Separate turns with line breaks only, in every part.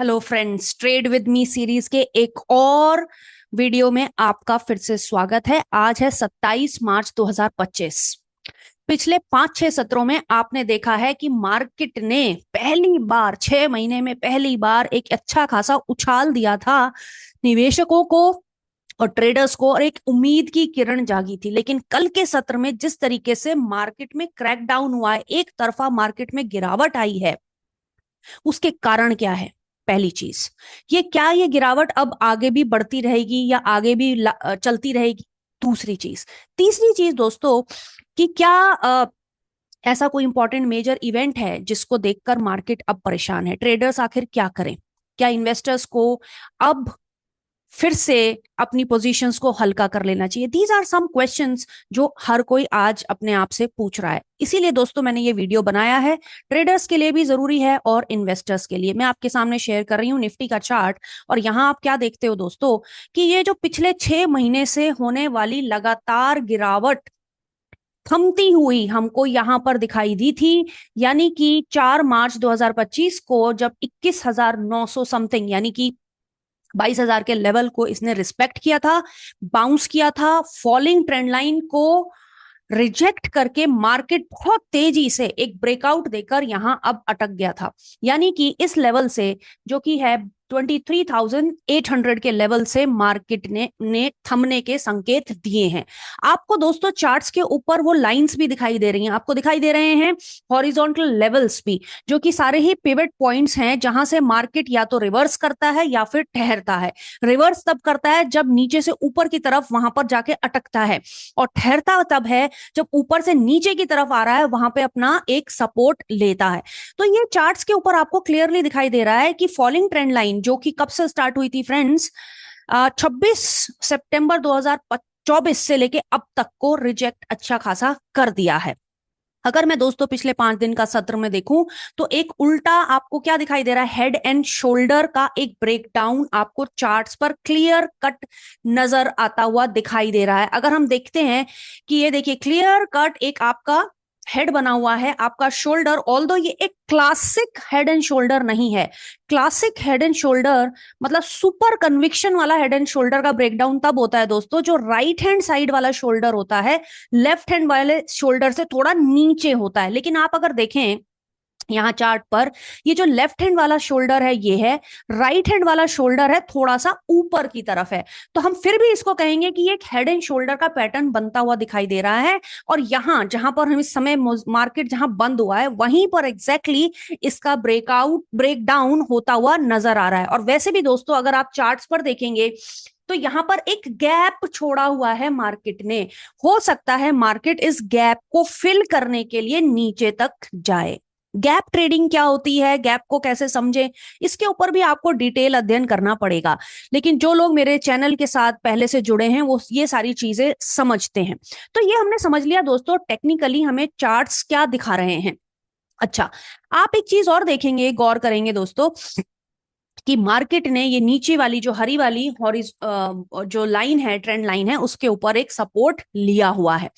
Hello friends, trade with me series के एक और वीडियो में आपका फिर से स्वागत है। आज है 27 मार्च 2025। पिछले 5-6 सत्रों में आपने देखा है कि मार्केट ने पहली बार 6 महीने में पहली बार एक अच्छा खासा उछाल दिया था निवेशकों को और ट्रेडर्स को, और एक उम्मीद की किरण जागी थी। लेकिन कल के सत्र में जिस तरीके से मार्केट में क्रैकडाउन हुआ है, एक तरफा मार्केट में गिरावट आई है, उसके कारण क्या है? पहली चीज, ये गिरावट अब आगे भी बढ़ती रहेगी या आगे भी चलती रहेगी? दूसरी चीज, तीसरी चीज दोस्तों, कि क्या ऐसा कोई इंपॉर्टेंट मेजर इवेंट है जिसको देखकर मार्केट अब परेशान है? ट्रेडर्स आखिर क्या करें? क्या इन्वेस्टर्स को अब फिर से अपनी पोजीशंस को हल्का कर लेना चाहिए? दीज आर सम क्वेश्चंस जो हर कोई आज अपने आप से पूछ रहा है। इसीलिए दोस्तों मैंने ये वीडियो बनाया है। ट्रेडर्स के लिए भी जरूरी है और इन्वेस्टर्स के लिए। मैं आपके सामने शेयर कर रही हूँ निफ्टी का चार्ट, और यहाँ आप क्या देखते हो दोस्तों कि ये जो पिछले 6 महीने से होने वाली लगातार गिरावट थमती हुई हमको यहां पर दिखाई दी थी। यानी कि 4 मार्च 2025 को जब 21,900 समथिंग, यानी कि 22,000 के लेवल को इसने रिस्पेक्ट किया था, बाउंस किया था, फॉलिंग ट्रेंड लाइन को रिजेक्ट करके मार्केट बहुत तेजी से एक ब्रेकआउट देकर यहां अब अटक गया था। यानी कि इस लेवल से, जो कि है 23,800 के लेवल से, मार्केट ने थमने के संकेत दिए हैं। आपको दोस्तों चार्ट्स के ऊपर वो लाइंस भी दिखाई दे रही हैं, आपको दिखाई दे रहे हैं हॉरिजॉन्टल लेवल्स भी, जो कि सारे ही पिवट पॉइंट्स हैं जहां से मार्केट या तो रिवर्स करता है या फिर ठहरता है। रिवर्स तब करता है जब नीचे से ऊपर की तरफ वहां पर जाके अटकता है, और ठहरता तब है जब ऊपर से नीचे की तरफ आ रहा है, वहां पे अपना एक सपोर्ट लेता है। तो ये चार्ट्स के ऊपर आपको क्लियरली दिखाई दे रहा है कि फॉलिंग ट्रेंड लाइन, जो कि कब से स्टार्ट हुई थी फ्रेंड्स, 26 सितंबर 2024 से लेके अब तक को रिजेक्ट अच्छा खासा कर दिया है। अगर मैं दोस्तों पिछले 5 दिन का सत्र में देखूं तो एक उल्टा आपको क्या दिखाई दे रहा है? हेड एंड शोल्डर का एक ब्रेकडाउन आपको चार्ट्स पर क्लियर कट नजर आता हुआ दिखाई दे रहा है। अगर हम देखते हैं कि ये देखिए क्लियर कट एक आपका हेड बना हुआ है, आपका शोल्डर, ऑल्दो ये एक क्लासिक हेड एंड शोल्डर नहीं है। क्लासिक हेड एंड शोल्डर मतलब सुपर कन्विक्शन वाला हेड एंड शोल्डर का ब्रेकडाउन तब होता है दोस्तों जो राइट हैंड साइड वाला शोल्डर होता है लेफ्ट हैंड वाले शोल्डर से थोड़ा नीचे होता है। लेकिन आप अगर देखें यहाँ चार्ट पर, ये जो लेफ्ट हैंड वाला शोल्डर है ये है, राइट हैंड वाला शोल्डर है थोड़ा सा ऊपर की तरफ है। तो हम फिर भी इसको कहेंगे कि एक हेड एंड शोल्डर का पैटर्न बनता हुआ दिखाई दे रहा है। और यहाँ जहां पर हम इस समय मार्केट जहां बंद हुआ है वहीं पर एग्जैक्टली इसका ब्रेक डाउन होता हुआ नजर आ रहा है। और वैसे भी दोस्तों अगर आप चार्ट्स पर देखेंगे तो यहां पर एक गैप छोड़ा हुआ है मार्केट ने। हो सकता है मार्केट इस गैप को फिल करने के लिए नीचे तक जाए। गैप ट्रेडिंग क्या होती है, गैप को कैसे समझें, इसके ऊपर भी आपको डिटेल अध्ययन करना पड़ेगा। लेकिन जो लोग मेरे चैनल के साथ पहले से जुड़े हैं वो ये सारी चीजें समझते हैं। तो ये हमने समझ लिया दोस्तों टेक्निकली हमें चार्ट्स क्या दिखा रहे हैं। अच्छा, आप एक चीज और देखेंगे, गौर करेंगे दोस्तों कि मार्केट ने ये नीचे वाली जो हरी वाली जो लाइन है, ट्रेंड लाइन है, उसके ऊपर एक सपोर्ट लिया हुआ है।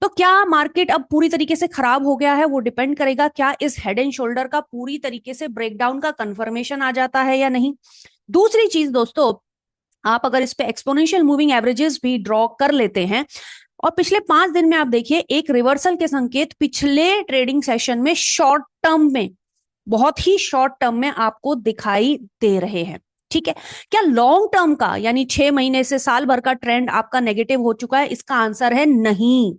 तो क्या मार्केट अब पूरी तरीके से खराब हो गया है? वो डिपेंड करेगा क्या इस हेड एंड शोल्डर का पूरी तरीके से ब्रेकडाउन का कंफर्मेशन आ जाता है या नहीं। दूसरी चीज दोस्तों, आप अगर इस पे एक्सपोनेंशियल मूविंग एवरेजेस भी ड्रॉ कर लेते हैं और पिछले 5 दिन में आप देखिए एक रिवर्सल के संकेत पिछले ट्रेडिंग सेशन में शॉर्ट टर्म में, बहुत ही शॉर्ट टर्म में आपको दिखाई दे रहे हैं। ठीक है, क्या लॉन्ग टर्म का यानी 6 महीने से साल भर का ट्रेंड आपका नेगेटिव हो चुका है? इसका आंसर है नहीं।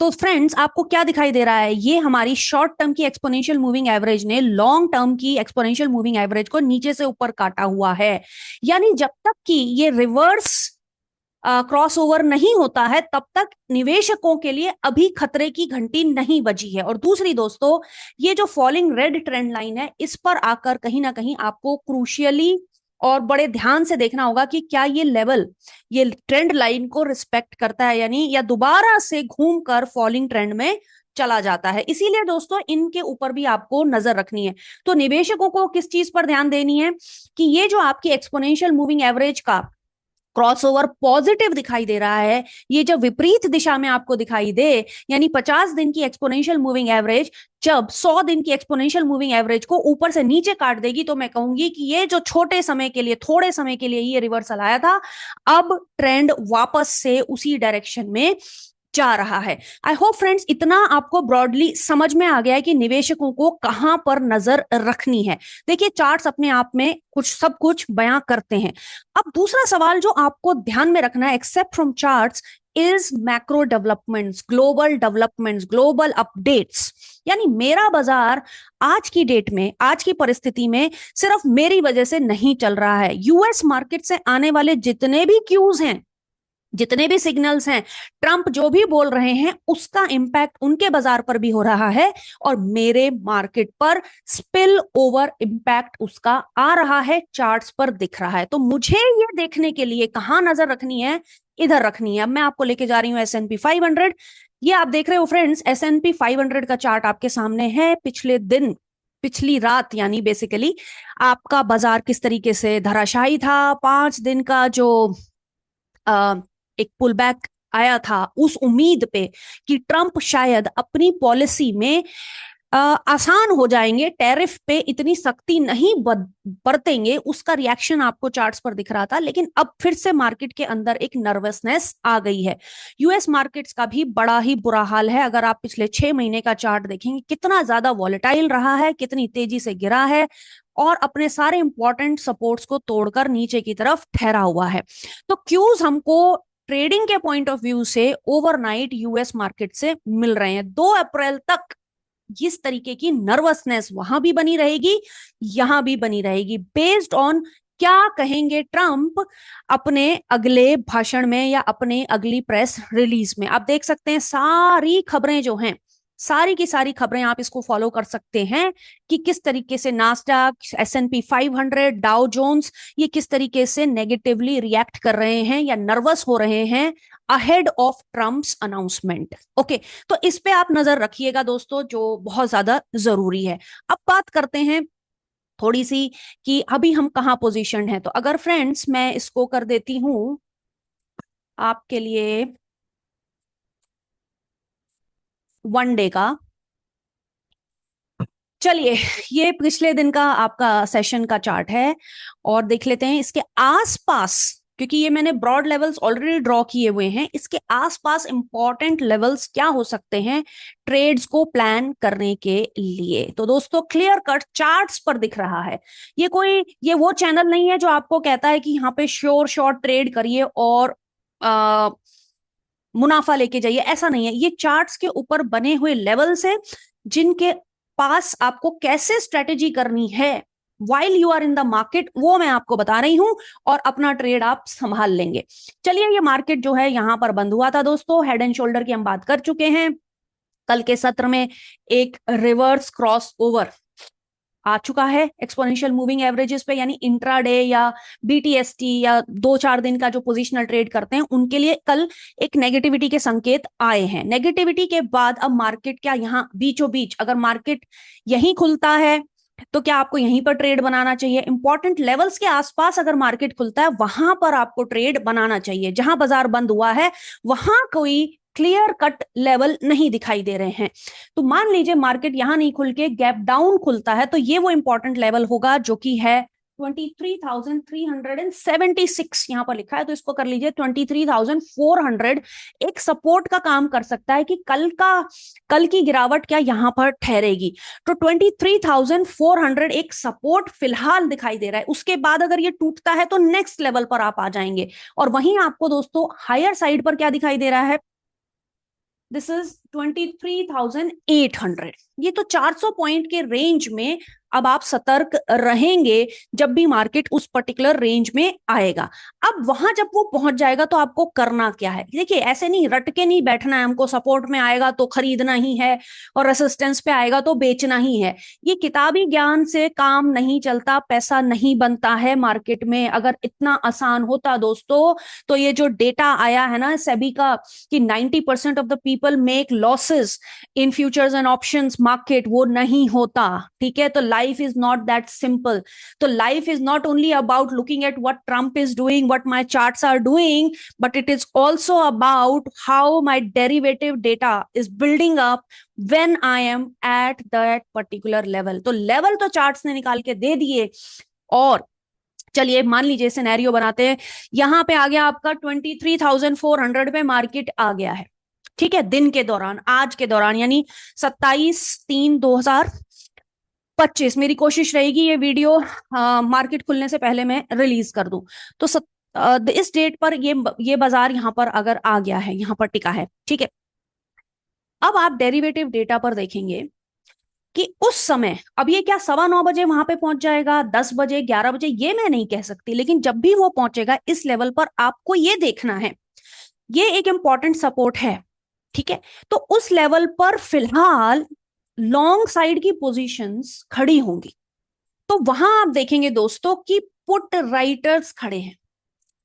तो फ्रेंड्स आपको क्या दिखाई दे रहा है? ये हमारी शॉर्ट टर्म की एक्सपोनेंशियल मूविंग एवरेज ने लॉन्ग टर्म की एक्सपोनेंशियल मूविंग एवरेज को नीचे से ऊपर काटा हुआ है। यानी जब तक कि ये रिवर्स क्रॉस ओवर नहीं होता है तब तक निवेशकों के लिए अभी खतरे की घंटी नहीं बजी है। और दूसरी दोस्तों, ये जो फॉलिंग रेड ट्रेंड लाइन है इस पर आकर कहीं ना कहीं आपको क्रूशियली और बड़े ध्यान से देखना होगा कि क्या ये लेवल ये ट्रेंड लाइन को रिस्पेक्ट करता है यानी, या दोबारा से घूमकर फॉलिंग ट्रेंड में चला जाता है। इसीलिए दोस्तों इनके ऊपर भी आपको नजर रखनी है। तो निवेशकों को किस चीज पर ध्यान देनी है कि ये जो आपकी एक्सपोनेंशियल मूविंग एवरेज का क्रॉसओवर पॉजिटिव दिखाई दे रहा है, ये जब विपरीत दिशा में आपको दिखाई दे, यानी 50 दिन की एक्सपोनेंशियल मूविंग एवरेज जब 100 दिन की एक्सपोनेंशियल मूविंग एवरेज को ऊपर से नीचे काट देगी, तो मैं कहूंगी कि ये जो छोटे समय के लिए, थोड़े समय के लिए ये रिवर्सल आया था, अब ट्रेंड वापस से उसी डायरेक्शन में जा रहा है। आई होप फ्रेंड्स इतना आपको ब्रॉडली समझ में आ गया है कि निवेशकों को कहां पर नजर रखनी है। देखिए चार्ट्स अपने आप में सब कुछ बयां करते हैं। अब दूसरा सवाल जो आपको ध्यान में रखना है, except from charts, is macro developments, global updates. यानी मेरा बाजार आज की डेट में, आज की परिस्थिति में सिर्फ मेरी वजह से नहीं चल रहा है। यूएस मार्केट से आने वाले जितने भी क्यूज हैं, जितने भी सिग्नल्स हैं, ट्रंप जो भी बोल रहे हैं, उसका इंपैक्ट उनके बाजार पर भी हो रहा है और मेरे मार्केट पर स्पिल ओवर इंपैक्ट उसका आ रहा है, चार्ट्स पर दिख रहा है। तो मुझे ये देखने के लिए कहां नजर रखनी है, इधर रखनी है। अब मैं आपको लेके जा रही हूं S&P 500। ये आप देख रहे हो फ्रेंड्स, S&P 500 का चार्ट आपके सामने है। पिछले दिन, पिछली रात यानी बेसिकली आपका बाजार किस तरीके से धराशायी था। 5 दिन का जो एक पुल बैक आया था उस उम्मीद पे कि ट्रंप शायद अपनी पॉलिसी में आसान हो जाएंगे, टैरिफ पे इतनी सख्ती नहीं बरतेंगे, उसका रिएक्शन आपको चार्ट्स पर दिख रहा था। लेकिन अब फिर से मार्केट के अंदर एक नर्वसनेस आ गई है। यूएस मार्केट्स का भी बड़ा ही बुरा हाल है। अगर आप पिछले 6 महीने का चार्ट देखेंगे, कितना ज्यादा वॉलेटाइल रहा है, कितनी तेजी से गिरा है और अपने सारे इंपॉर्टेंट सपोर्ट्स को तोड़कर नीचे की तरफ ठहरा हुआ है। तो क्यूज हमको ट्रेडिंग के पॉइंट ऑफ व्यू से ओवरनाइट यूएस मार्केट से मिल रहे हैं। 2 अप्रैल तक इस तरीके की नर्वसनेस वहां भी बनी रहेगी, यहां भी बनी रहेगी, बेस्ड ऑन क्या कहेंगे ट्रंप अपने अगले भाषण में या अपने अगली प्रेस रिलीज में। आप देख सकते हैं सारी खबरें जो हैं, सारी की सारी खबरें आप इसको फॉलो कर सकते हैं कि किस तरीके से नास्डैक, S&P 500, डाउ जोन्स ये किस तरीके से नेगेटिवली रिएक्ट कर रहे हैं या नर्वस हो रहे हैं ahead of Trump's announcement. Okay, तो इस पे आप नजर रखिएगा दोस्तों, जो बहुत ज्यादा जरूरी है। अब बात करते हैं थोड़ी सी कि अभी हम कहां पोजीशन है। तो अगर फ्रेंड्स मैं इसको कर देती हूं आपके लिए 1 डे का, चलिए ये पिछले दिन का आपका सेशन का चार्ट है और देख लेते हैं इसके आसपास, क्योंकि ये मैंने ब्रॉड लेवल्स ऑलरेडी ड्रॉ किए हुए हैं, इसके आसपास इंपॉर्टेंट लेवल्स क्या हो सकते हैं ट्रेड्स को प्लान करने के लिए। तो दोस्तों क्लियर कट चार्ट्स पर दिख रहा है। ये वो चैनल नहीं है जो आपको कहता है कि यहाँ पे श्योर शॉर्ट ट्रेड करिए और मुनाफा लेके जाइए, ऐसा नहीं है। ये चार्ट्स के ऊपर बने हुए लेवल्स है जिनके पास आपको कैसे स्ट्रेटेजी करनी है while you are in the market, वो मैं आपको बता रही हूं और अपना ट्रेड आप संभाल लेंगे। चलिए ये मार्केट जो है यहां पर बंद हुआ था दोस्तों, हेड एंड शोल्डर की हम बात कर चुके हैं। कल के सत्र में एक रिवर्स क्रॉस ओवर आ चुका है एक्सपोनेंशियल मूविंग एवरेजेस पे, यानी इंट्राडे या BTST या 2-4 दिन का जो पोजिशनल ट्रेड करते हैं उनके लिए कल एक नेगेटिविटी के संकेत आए हैं। नेगेटिविटी के बाद अब मार्केट क्या यहाँ बीचों बीच, अगर मार्केट यहीं खुलता है तो क्या आपको यहीं पर ट्रेड बनाना चाहिए? इंपॉर्टेंट लेवल्स के आसपास अगर मार्केट खुलता है वहां पर आपको ट्रेड बनाना चाहिए। जहां बाजार बंद हुआ है वहां कोई क्लियर कट लेवल नहीं दिखाई दे रहे हैं। तो मान लीजिए मार्केट यहां नहीं खुल के गैप डाउन खुलता है तो ये वो इंपॉर्टेंट लेवल होगा जो कि है 23,376 यहां पर लिखा है, तो इसको कर लीजिए 23,400 एक सपोर्ट का काम कर सकता है कि कल की गिरावट क्या यहां पर ठहरेगी। तो 23,400 एक सपोर्ट फिलहाल दिखाई दे रहा है। उसके बाद अगर ये टूटता है तो नेक्स्ट लेवल पर आप आ जाएंगे और वहीं आपको दोस्तों हायर साइड पर क्या दिखाई दे रहा है, दिस इज 23,800। ये तो 400 पॉइंट के रेंज में अब आप सतर्क रहेंगे जब भी मार्केट उस पर्टिकुलर रेंज में आएगा। अब वहां जब वो पहुंच जाएगा तो आपको करना क्या है, देखिए ऐसे नहीं रट के नहीं बैठना है, हमको सपोर्ट में आएगा तो खरीदना ही है और रेसिस्टेंस पे आएगा तो बेचना ही है। ये किताबी ज्ञान से काम नहीं चलता, पैसा नहीं बनता है मार्केट में। अगर इतना आसान होता दोस्तों तो ये जो डेटा आया है ना सेबी का कि 90% of the people make losses in futures and options market, वो नहीं होता। ठीक है, तो life is not that simple. तो life is not only about looking at what Trump is doing, what my charts are doing, but it is also about how my derivative data is building up when I am at that particular level. तो level तो charts ने निकाल के दे दिए, और चलिए मान लीजिए सिनेरियो बनाते हैं, यहां पे आ गया आपका 23,400 पे मार्केट आ गया है, ठीक है, दिन के दौरान, आज के दौरान, यानी 27/3/2025। मेरी कोशिश रहेगी ये वीडियो मार्केट खुलने से पहले मैं रिलीज कर दूं। तो इस डेट पर ये बाजार यहां पर अगर आ गया है, यहां पर टिका है, ठीक है। अब आप डेरिवेटिव डेटा पर देखेंगे कि उस समय, अब ये क्या 9:15 वहां पे पहुंच जाएगा, 10 बजे, 11 बजे, ये मैं नहीं कह सकती, लेकिन जब भी वो पहुंचेगा इस लेवल पर आपको ये देखना है, ये एक इंपॉर्टेंट सपोर्ट है, ठीक है। तो उस लेवल पर फिलहाल लॉन्ग साइड की पोजीशंस खड़ी होंगी। तो वहां आप देखेंगे दोस्तों कि पुट राइटर्स खड़े हैं,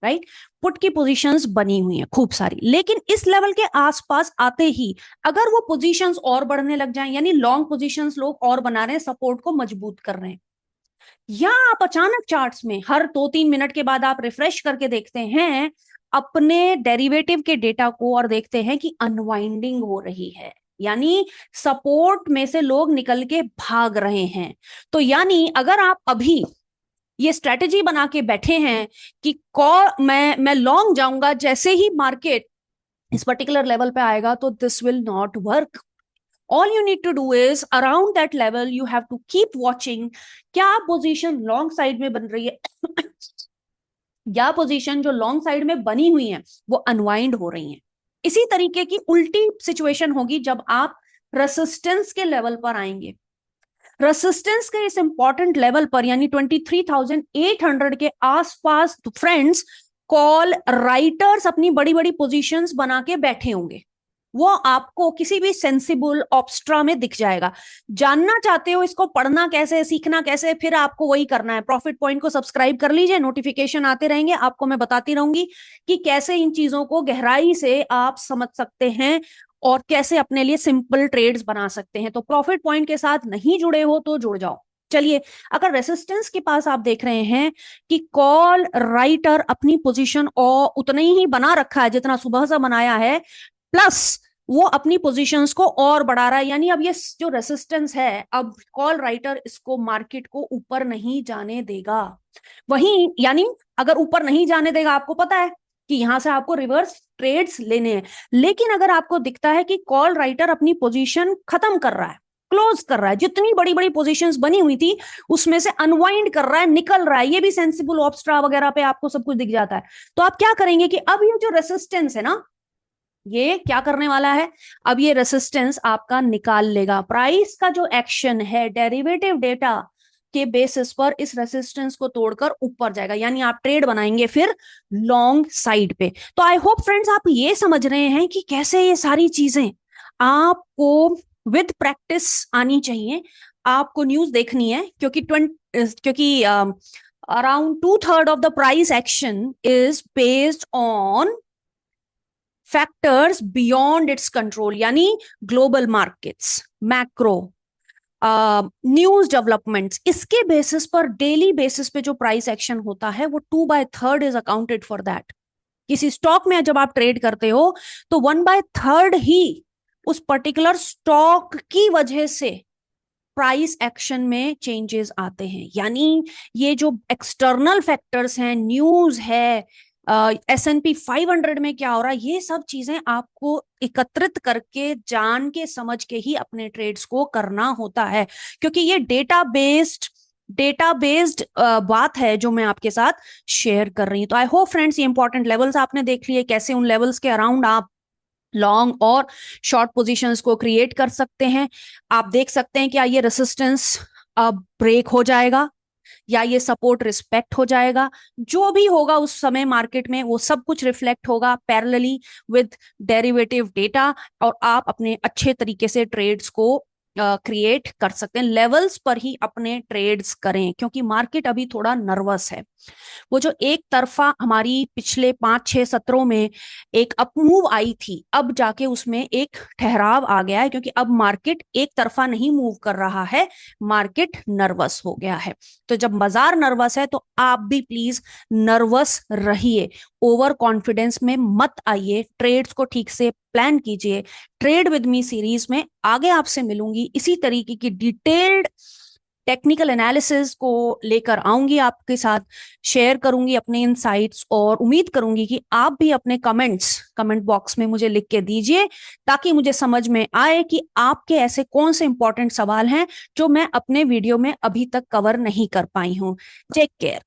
राइट, पुट की पोजीशंस बनी हुई हैं खूब सारी, लेकिन इस लेवल के आसपास आते ही अगर वो पोजीशंस और बढ़ने लग जाएं, यानी लॉन्ग पोजीशंस लोग और बना रहे हैं, सपोर्ट को मजबूत कर रहे हैं, या आप अचानक चार्ट्स में हर 2-3 मिनट के बाद आप रिफ्रेश करके देखते हैं अपने डेरिवेटिव के डेटा को और देखते हैं कि अनवाइंडिंग हो रही है, यानी सपोर्ट में से लोग निकल के भाग रहे हैं। तो यानी अगर आप अभी ये स्ट्रेटेजी बना के बैठे हैं कि मैं लॉन्ग जाऊंगा जैसे ही मार्केट इस पर्टिकुलर लेवल पे आएगा, तो this will not work. All you need to do is around that level you have to keep watching, क्या पोजीशन लॉन्ग साइड में बन रही है या पोजीशन जो लॉन्ग साइड में बनी हुई है वो अनवाइंड हो रही है। इसी तरीके की उल्टी सिचुएशन होगी जब आप रेसिस्टेंस के लेवल पर आएंगे। रेसिस्टेंस के इस इंपॉर्टेंट लेवल पर, यानी 23,800 के आसपास, तो फ्रेंड्स, कॉल राइटर्स अपनी बड़ी बड़ी पोजीशंस बना के बैठे होंगे। वो आपको किसी भी सेंसिबल ऑब्स्ट्रा में दिख जाएगा। जानना चाहते हो इसको पढ़ना कैसे, सीखना कैसे, फिर आपको वही करना है, प्रॉफिट पॉइंट को सब्सक्राइब कर लीजिए, नोटिफिकेशन आते रहेंगे, आपको मैं बताती रहूंगी कि कैसे इन चीजों को गहराई से आप समझ सकते हैं और कैसे अपने लिए सिंपल ट्रेड्स बना सकते हैं। तो प्रॉफिट पॉइंट के साथ नहीं जुड़े हो तो जुड़ जाओ। चलिए, अगर रेसिस्टेंस के पास आप देख रहे हैं कि कॉल राइटर अपनी पोजीशन और उतना ही बना रखा है जितना सुबह से बनाया है, प्लस वो अपनी पोजीशंस को और बढ़ा रहा है, यानी अब ये जो रेसिस्टेंस है, अब कॉल राइटर इसको मार्केट को ऊपर नहीं जाने देगा। वहीं यानी अगर ऊपर नहीं जाने देगा, आपको पता है कि यहां से आपको रिवर्स ट्रेड्स लेने हैं, लेकिन अगर आपको दिखता है कि कॉल राइटर अपनी पोजीशन खत्म कर रहा है, क्लोज कर रहा है, जितनी बड़ी बड़ी पोजीशंस बनी हुई थी उसमें से अनवाइंड कर रहा है, निकल रहा है, ये भी सेंसिबल ऑब्स्ट्रा वगैरह पे आपको सब कुछ दिख जाता है, तो आप क्या करेंगे कि अब ये जो रेसिस्टेंस है ना, ये क्या करने वाला है, अब ये रेसिस्टेंस आपका निकाल लेगा। प्राइस का जो एक्शन है डेरिवेटिव डेटा के बेसिस पर इस रेसिस्टेंस को तोड़कर ऊपर जाएगा, यानी आप ट्रेड बनाएंगे फिर लॉन्ग साइड पे। तो आई होप फ्रेंड्स आप ये समझ रहे हैं कि कैसे ये सारी चीजें आपको विद प्रैक्टिस आनी चाहिए। आपको न्यूज देखनी है, क्योंकि around 2/3 of the price action is based on factors beyond its control, यानी global markets, macro, news developments, इसके बेसिस पर डेली बेसिस पे जो प्राइस एक्शन होता है वो 2/3 इज अकाउंटेड फॉर दैट। किसी स्टॉक में जब आप ट्रेड करते हो तो 1/3 ही उस पर्टिकुलर स्टॉक की वजह से प्राइस एक्शन में चेंजेस आते हैं, यानी ये जो एक्सटर्नल फैक्टर्स हैं, न्यूज है, S&P 500 में क्या हो रहा है, ये सब चीजें आपको एकत्रित करके, जान के, समझ के ही अपने ट्रेड्स को करना होता है, क्योंकि ये डेटा बेस्ड बात है जो मैं आपके साथ शेयर कर रही हूं। तो आई होप फ्रेंड्स ये इंपॉर्टेंट लेवल्स आपने देख लिए, कैसे उन लेवल्स के अराउंड आप लॉन्ग और शॉर्ट पोजीशंस को क्रिएट कर सकते हैं। आप देख सकते हैं क्या ये रेसिस्टेंस अब ब्रेक हो जाएगा या ये सपोर्ट रिस्पेक्ट हो जाएगा, जो भी होगा उस समय मार्केट में वो सब कुछ रिफ्लेक्ट होगा पैरेलली विद डेरिवेटिव डेटा, और आप अपने अच्छे तरीके से ट्रेड्स को क्रिएट कर सकते हैं, लेवल्स पर ही अपने ट्रेड्स करें, क्योंकि मार्केट अभी थोड़ा नर्वस है। वो जो एक तरफा हमारी पिछले 5-6 सत्रों में एक अपमूव आई थी, अब जाके उसमें एक ठहराव आ गया है, क्योंकि अब मार्केट एक तरफा नहीं मूव कर रहा है, मार्केट नर्वस हो गया है। तो जब बाजार नर्वस है तो आप भी प्लीज नर्वस रहिए, ओवर कॉन्फिडेंस में मत आइए, ट्रेड्स को ठीक से प्लान कीजिए। ट्रेड विद मी सीरीज में आगे आपसे मिलूंगी, इसी तरीके की डिटेल्ड टेक्निकल एनालिसिस को लेकर आऊंगी, आपके साथ शेयर करूंगी अपने इनसाइट्स, और उम्मीद करूंगी कि आप भी अपने कमेंट बॉक्स में मुझे लिख के दीजिए, ताकि मुझे समझ में आए कि आपके ऐसे कौन से इंपॉर्टेंट सवाल हैं जो मैं अपने वीडियो में अभी तक कवर नहीं कर पाई हूं। Take care.